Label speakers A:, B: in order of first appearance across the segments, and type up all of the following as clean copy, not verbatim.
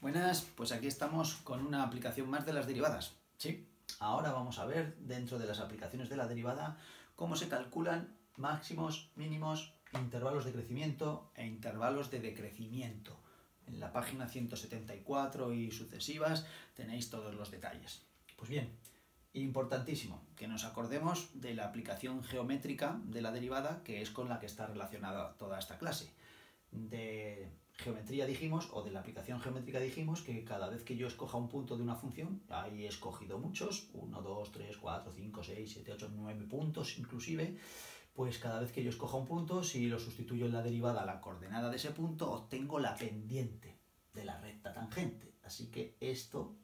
A: Buenas, pues aquí estamos con una aplicación más de las derivadas. Sí, ahora vamos a ver dentro de las aplicaciones de la derivada cómo se calculan máximos, mínimos, intervalos de crecimiento e intervalos de decrecimiento. En la página 174 y sucesivas tenéis todos los detalles. Pues bien, importantísimo que nos acordemos de la aplicación geométrica de la derivada, que es con la que está relacionada toda esta clase. De geometría dijimos, o de la aplicación geométrica dijimos, que cada vez que yo escoja un punto de una función, ahí he escogido muchos, 1, 2, 3, 4, 5, 6, 7, 8, 9 puntos inclusive, pues cada vez que yo escoja un punto, si lo sustituyo en la derivada a la coordenada de ese punto, obtengo la pendiente de la recta tangente. Así que esto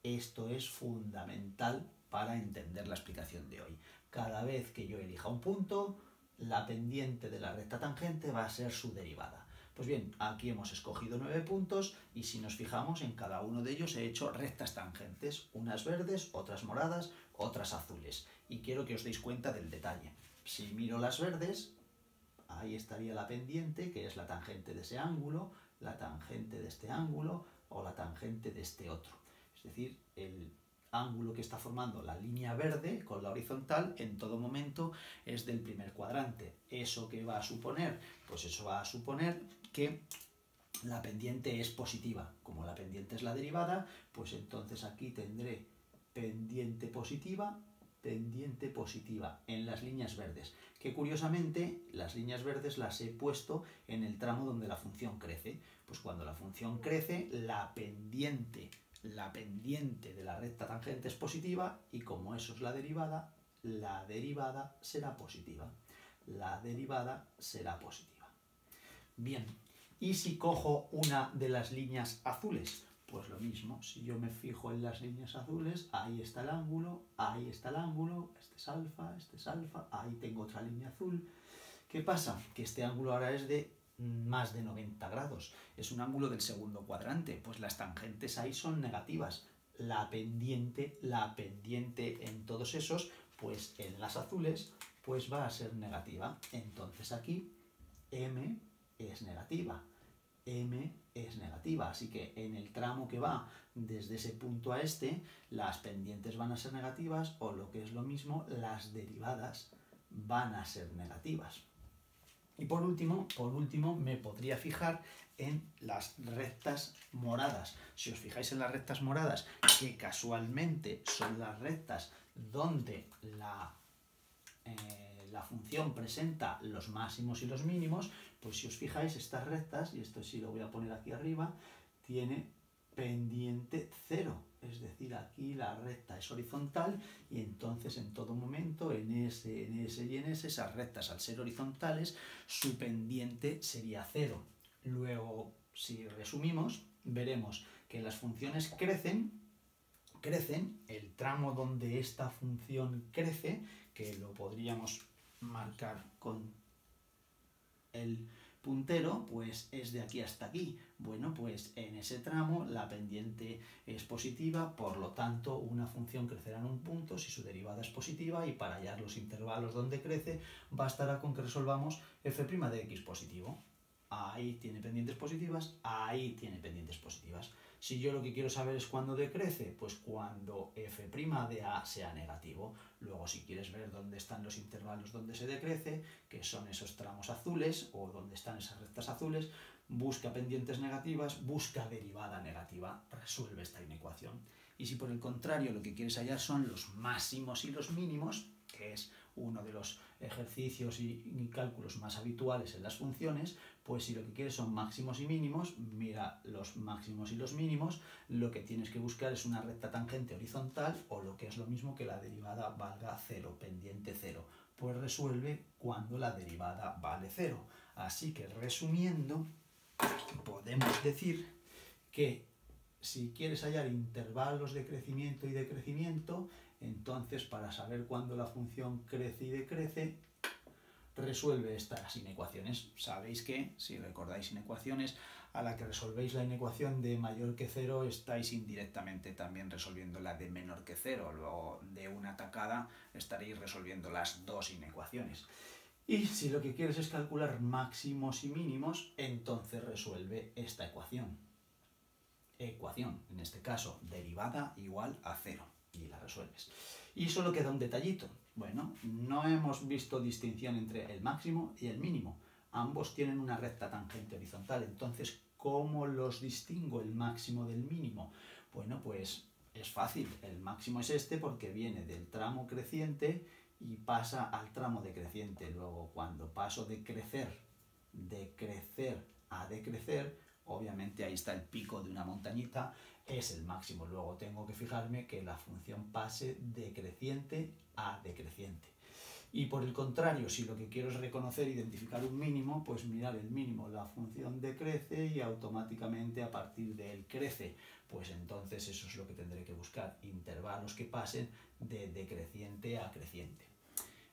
A: es fundamental para entender la explicación de hoy. Cada vez que yo elija un punto, la pendiente de la recta tangente va a ser su derivada. Pues bien, aquí hemos escogido 9 puntos y si nos fijamos en cada uno de ellos he hecho rectas tangentes, unas verdes, otras moradas, otras azules. Y quiero que os deis cuenta del detalle. Si miro las verdes, ahí estaría la pendiente, que es la tangente de ese ángulo, la tangente de este ángulo o la tangente de este otro. Es decir, el ángulo que está formando la línea verde con la horizontal en todo momento es del primer cuadrante. ¿Eso qué va a suponer? Pues eso va a suponer que la pendiente es positiva. Como la pendiente es la derivada, pues entonces aquí tendré pendiente positiva en las líneas verdes, que curiosamente las líneas verdes las he puesto en el tramo donde la función crece. Pues cuando la función crece, la pendiente de la recta tangente es positiva y como eso es la derivada será positiva. La derivada será positiva. Bien, ¿y si cojo una de las líneas azules? Pues lo mismo, si yo me fijo en las líneas azules, ahí está el ángulo, este es alfa, ahí tengo otra línea azul. ¿Qué pasa? Que este ángulo ahora es de más de 90 grados. Es un ángulo del segundo cuadrante, pues las tangentes ahí son negativas. La pendiente en todos esos, pues en las azules, pues va a ser negativa. Entonces aquí m es negativa. Así que en el tramo que va desde ese punto a este, las pendientes van a ser negativas o lo que es lo mismo, las derivadas van a ser negativas. Y por último, me podría fijar en las rectas moradas. Si os fijáis en las rectas moradas, que casualmente son las rectas donde la función presenta los máximos y los mínimos, pues si os fijáis, estas rectas, y esto sí lo voy a poner aquí arriba, tiene pendiente 0. Es decir, aquí la recta es horizontal y entonces en todo momento, en ese y en ese, esas rectas al ser horizontales, su pendiente sería 0. Luego, si resumimos, veremos que las funciones crecen, el tramo donde esta función crece, que lo podríamos marcar con el puntero, pues es de aquí hasta aquí. Bueno, pues en ese tramo la pendiente es positiva, por lo tanto una función crecerá en un punto si su derivada es positiva y para hallar los intervalos donde crece bastará con que resolvamos f' de x positivo. Ahí tiene pendientes positivas, ahí tiene pendientes positivas. Si yo lo que quiero saber es cuándo decrece, pues cuando f' de a sea negativo. Luego, si quieres ver dónde están los intervalos donde se decrece, que son esos tramos azules, o dónde están esas rectas azules, busca pendientes negativas, busca derivada negativa, resuelve esta inecuación. Y si por el contrario lo que quieres hallar son los máximos y los mínimos, que es uno de los ejercicios y cálculos más habituales en las funciones, pues si lo que quieres son máximos y mínimos, mira los máximos y los mínimos, lo que tienes que buscar es una recta tangente horizontal o lo que es lo mismo que la derivada valga 0, pendiente 0. Pues resuelve cuando la derivada vale 0. Así que resumiendo, podemos decir que si quieres hallar intervalos de crecimiento y decrecimiento, entonces para saber cuándo la función crece y decrece, resuelve estas inecuaciones. Sabéis que, si recordáis inecuaciones, a la que resolvéis la inecuación de mayor que 0, estáis indirectamente también resolviendo la de menor que 0. Luego, de una tacada, estaréis resolviendo las dos inecuaciones. Y si lo que quieres es calcular máximos y mínimos, entonces resuelve esta ecuación. ecuación, en este caso derivada igual a 0, y la resuelves. Y solo queda un detallito. Bueno, no hemos visto distinción entre el máximo y el mínimo. Ambos tienen una recta tangente horizontal, entonces, ¿cómo los distingo el máximo del mínimo? Bueno, pues es fácil. El máximo es este porque viene del tramo creciente y pasa al tramo decreciente. Luego, cuando paso de crecer a decrecer, obviamente ahí está el pico de una montañita, es el máximo. Luego tengo que fijarme que la función pase de creciente a decreciente. Y por el contrario, si lo que quiero es reconocer, identificar un mínimo, pues mirar el mínimo, la función decrece y automáticamente a partir de él crece. Pues entonces eso es lo que tendré que buscar, intervalos que pasen de decreciente a creciente.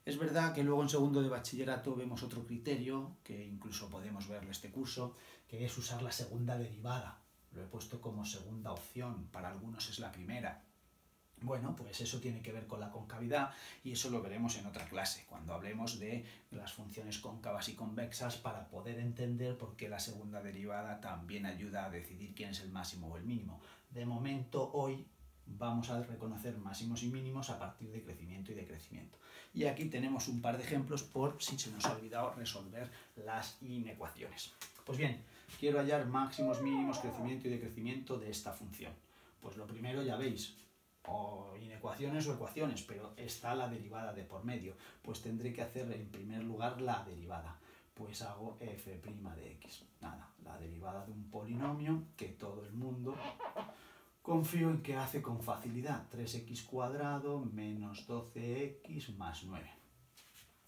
A: Es verdad que luego en segundo de bachillerato vemos otro criterio, que incluso podemos verlo este curso, que es usar la segunda derivada. Lo he puesto como segunda opción, para algunos es la primera. Bueno, pues eso tiene que ver con la concavidad y eso lo veremos en otra clase, cuando hablemos de las funciones cóncavas y convexas, para poder entender por qué la segunda derivada también ayuda a decidir quién es el máximo o el mínimo. De momento, hoy vamos a reconocer máximos y mínimos a partir de crecimiento y decrecimiento. Y aquí tenemos un par de ejemplos por si se nos ha olvidado resolver las inecuaciones. Pues bien, quiero hallar máximos, mínimos, crecimiento y decrecimiento de esta función. Pues lo primero, ya veis, o inecuaciones o ecuaciones, pero está la derivada de por medio. Pues tendré que hacer en primer lugar la derivada. Pues hago f' de x. Nada, la derivada de un polinomio que todo el mundo confío en que hace con facilidad. 3x² menos 12x más 9.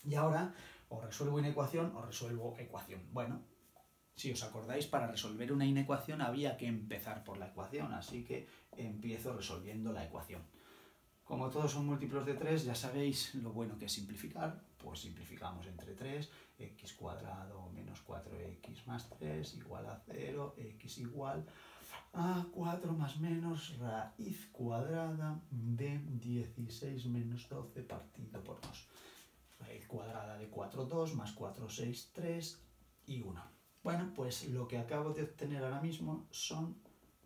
A: Y ahora o resuelvo inecuación o resuelvo ecuación. Bueno, si os acordáis, para resolver una inecuación había que empezar por la ecuación, así que empiezo resolviendo la ecuación. Como todos son múltiplos de 3, ya sabéis lo bueno que es simplificar, pues simplificamos entre 3, x² menos 4x más 3 igual a 0, x igual a 4 más menos raíz cuadrada de 16 menos 12 partido por 2. Raíz cuadrada de 4, 2, más 4, 6, 3 y 1. Bueno, pues lo que acabo de obtener ahora mismo son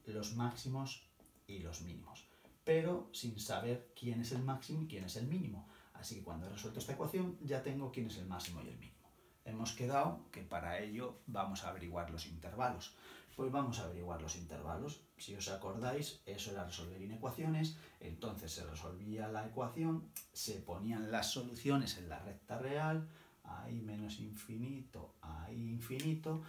A: los máximos y los mínimos, pero sin saber quién es el máximo y quién es el mínimo. Así que cuando he resuelto esta ecuación ya tengo quién es el máximo y el mínimo. Hemos quedado que para ello vamos a averiguar los intervalos. Pues vamos a averiguar los intervalos. Si os acordáis, eso era resolver inecuaciones. Entonces se resolvía la ecuación, se ponían las soluciones en la recta real, ahí menos infinito, ahí infinito,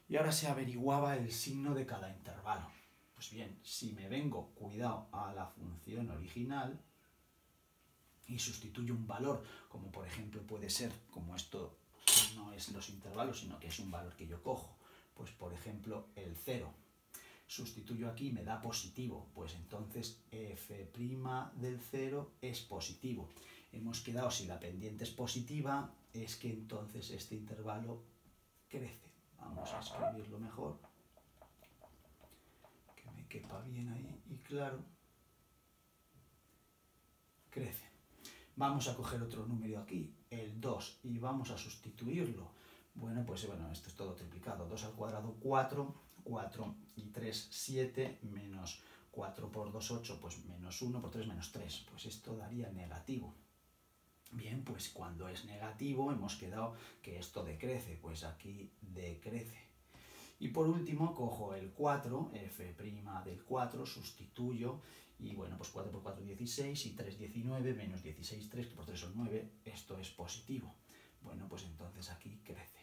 A: y ahora se averiguaba el signo de cada intervalo. Pues bien, si me vengo, cuidado, a la función original y sustituyo un valor, como por ejemplo puede ser, como esto no es los intervalos, sino que es un valor que yo cojo, pues por ejemplo el 0. Sustituyo aquí, me da positivo, pues entonces f' del 0 es positivo. Hemos quedado, si la pendiente es positiva, es que entonces este intervalo crece. Vamos a escribirlo mejor, que me quepa bien ahí y claro, crece. Vamos a coger otro número aquí, el 2, y vamos a sustituirlo. Bueno, pues esto es todo triplicado. 2 al cuadrado, 4, 4 y 3, 7, menos 4 por 2, 8, pues menos 1 por 3, menos 3. Pues esto daría negativo. Bien, pues cuando es negativo hemos quedado que esto decrece, pues aquí decrece. Y por último cojo el 4, f' del 4, sustituyo, y bueno, pues 4 por 4, 16, y 3, 19, menos 16, 3, que por 3 son 9, esto es positivo. Bueno, pues entonces aquí crece.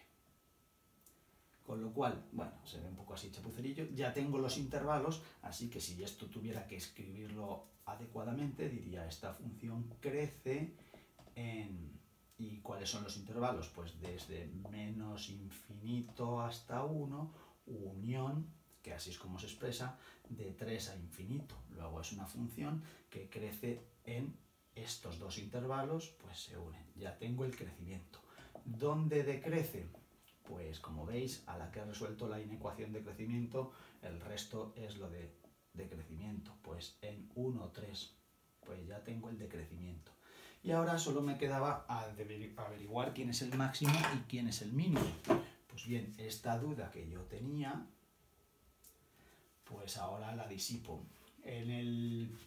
A: Con lo cual, bueno, se ve un poco así chapucerillo, ya tengo los intervalos, así que si esto tuviera que escribirlo adecuadamente, diría esta función crece en... ¿Y cuáles son los intervalos? Pues desde menos infinito hasta 1, unión, que así es como se expresa, de 3 a infinito. Luego es una función que crece en estos dos intervalos, pues se unen. Ya tengo el crecimiento. ¿Dónde decrece? Pues como veis, a la que he resuelto la inecuación de crecimiento, el resto es lo de decrecimiento. Pues en 1, 3, pues ya tengo el decrecimiento. Y ahora solo me quedaba averiguar quién es el máximo y quién es el mínimo. Pues bien, esta duda que yo tenía, pues ahora la disipo. En el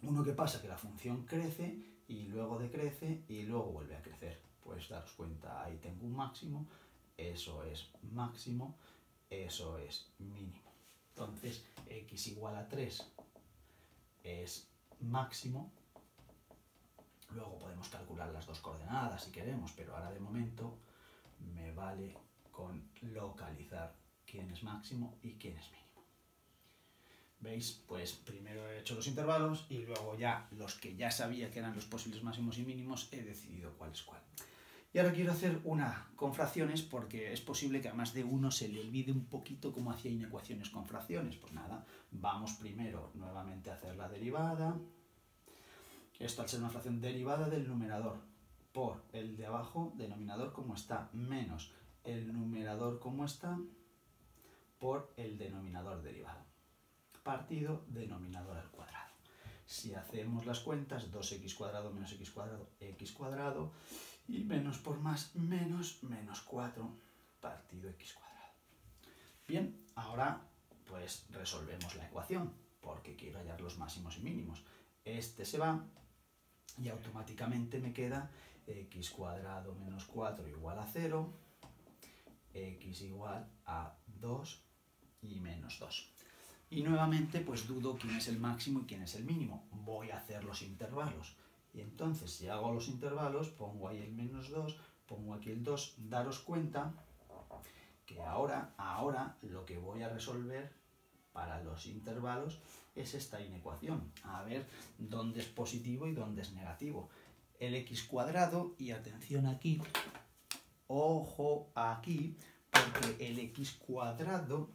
A: 1, ¿qué pasa? Que la función crece y luego decrece y luego vuelve a crecer. Pues daros cuenta, ahí tengo un máximo, eso es máximo, eso es mínimo. Entonces, x igual a 3 es máximo. Luego podemos calcular las dos coordenadas si queremos, pero ahora de momento me vale con localizar quién es máximo y quién es mínimo. ¿Veis? Pues primero he hecho los intervalos y luego ya los que ya sabía que eran los posibles máximos y mínimos he decidido cuál es cuál. Y ahora quiero hacer una con fracciones porque es posible que a más de uno se le olvide un poquito cómo hacía inecuaciones con fracciones. Pues nada, vamos primero nuevamente a hacer la derivada. Esto al ser una fracción derivada del numerador por el de abajo, denominador como está, menos el numerador como está por el denominador derivado. Partido denominador al cuadrado. Si hacemos las cuentas, 2x cuadrado menos x cuadrado, y menos por más menos 4 partido x cuadrado. Bien, ahora pues resolvemos la ecuación, porque quiero hallar los máximos y mínimos. Este se va y automáticamente me queda x cuadrado menos 4 igual a 0, x igual a 2 y menos 2. Y nuevamente pues dudo quién es el máximo y quién es el mínimo. Voy a hacer los intervalos. Y entonces si hago los intervalos, pongo ahí el menos 2, pongo aquí el 2. Daros cuenta que ahora lo que voy a resolver para los intervalos es esta inecuación. A ver dónde es positivo y dónde es negativo. El x cuadrado, y atención aquí, ojo aquí, porque el x cuadrado,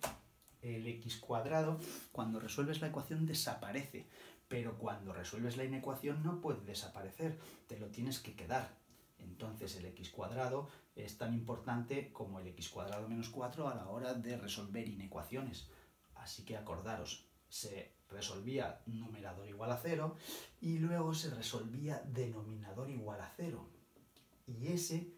A: cuando resuelves la ecuación desaparece, pero cuando resuelves la inecuación no puede desaparecer, te lo tienes que quedar. Entonces el x cuadrado es tan importante como el x cuadrado menos 4 a la hora de resolver inecuaciones. Así que acordaros, se resolvía numerador igual a 0 y luego se resolvía denominador igual a 0. Y ese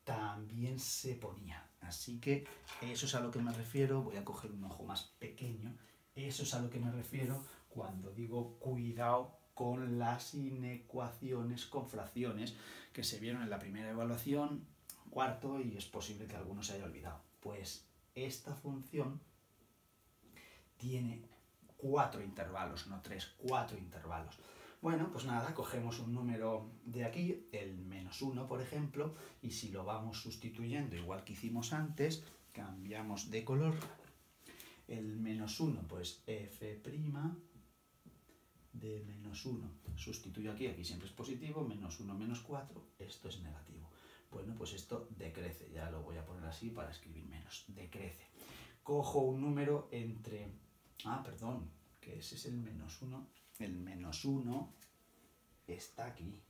A: también se ponía. Así que eso es a lo que me refiero. Voy a coger un ojo más pequeño. Eso es a lo que me refiero cuando digo cuidado con las inecuaciones con fracciones que se vieron en la primera evaluación, cuarto, y es posible que alguno se haya olvidado. Pues esta función tiene 4 intervalos, no 3, 4 intervalos. Bueno, pues nada, cogemos un número de aquí, el menos 1, por ejemplo, y si lo vamos sustituyendo igual que hicimos antes, cambiamos de color. El menos 1, pues f' de menos 1. Sustituyo aquí siempre es positivo, menos 1, menos 4, esto es negativo. Bueno, pues esto decrece, ya lo voy a poner así para escribir menos, decrece. Cojo un número entre... perdón, que ese es el menos 1. El menos 1 está aquí,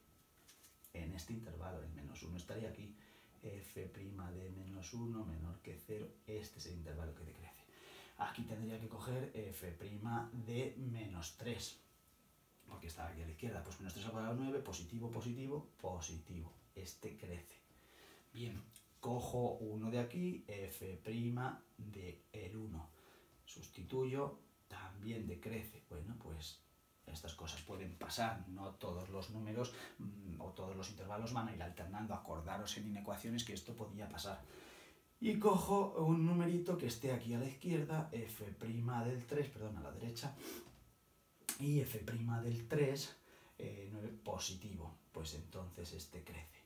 A: en este intervalo. El menos 1 estaría aquí. F' de menos 1 menor que 0. Este es el intervalo que decrece. Aquí tendría que coger F' de menos 3. Porque está aquí a la izquierda. Pues menos 3 al cuadrado 9. Positivo, positivo, positivo. Este crece. Bien, cojo uno de aquí. F' de el 1. Sustituyo. También decrece. Bueno, pues estas cosas pueden pasar, no todos los números o todos los intervalos van a ir alternando. Acordaros en inecuaciones que esto podía pasar. Y cojo un numerito que esté aquí a la izquierda, f' del 3, perdón, a la derecha, y f' del 3, 9, positivo, pues entonces este crece.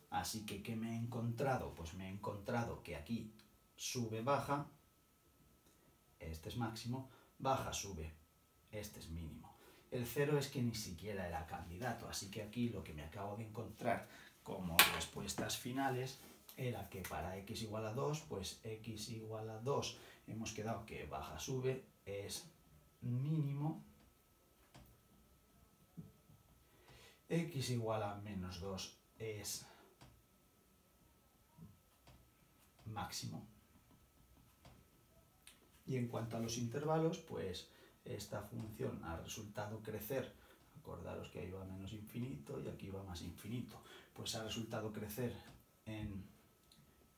A: Así que, ¿qué me he encontrado? Pues me he encontrado que aquí sube, baja, este es máximo, baja, sube, este es mínimo. El 0 es que ni siquiera era candidato, así que aquí lo que me acabo de encontrar como respuestas finales era que para x igual a 2, pues x igual a 2, hemos quedado que baja, sube, es mínimo, x igual a menos 2 es máximo. Y en cuanto a los intervalos, pues esta función ha resultado crecer, acordaros que ahí va menos infinito y aquí va más infinito, pues ha resultado crecer en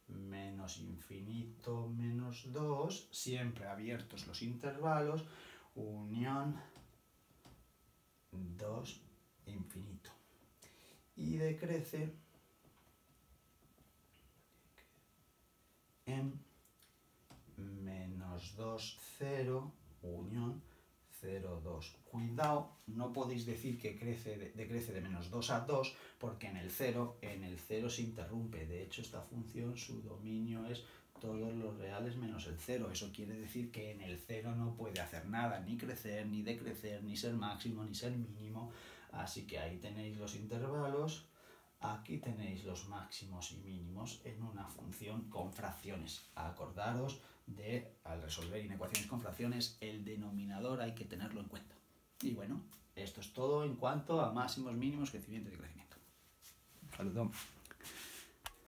A: menos menos infinito menos 2, siempre abiertos los intervalos, unión 2 infinito. Y decrece en menos 2, 0, unión 0, 2. Cuidado, no podéis decir que decrece de menos 2 a 2, porque en el 0 se interrumpe. De hecho, esta función, su dominio es todos los reales menos el 0. Eso quiere decir que en el 0 no puede hacer nada, ni crecer, ni decrecer, ni ser máximo, ni ser mínimo. Así que ahí tenéis los intervalos. Aquí tenéis los máximos y mínimos en una función con fracciones. Acordaros al resolver inecuaciones con fracciones, el denominador hay que tenerlo en cuenta. Y bueno, esto es todo en cuanto a máximos, mínimos, crecimiento y decrecimiento. Saludos.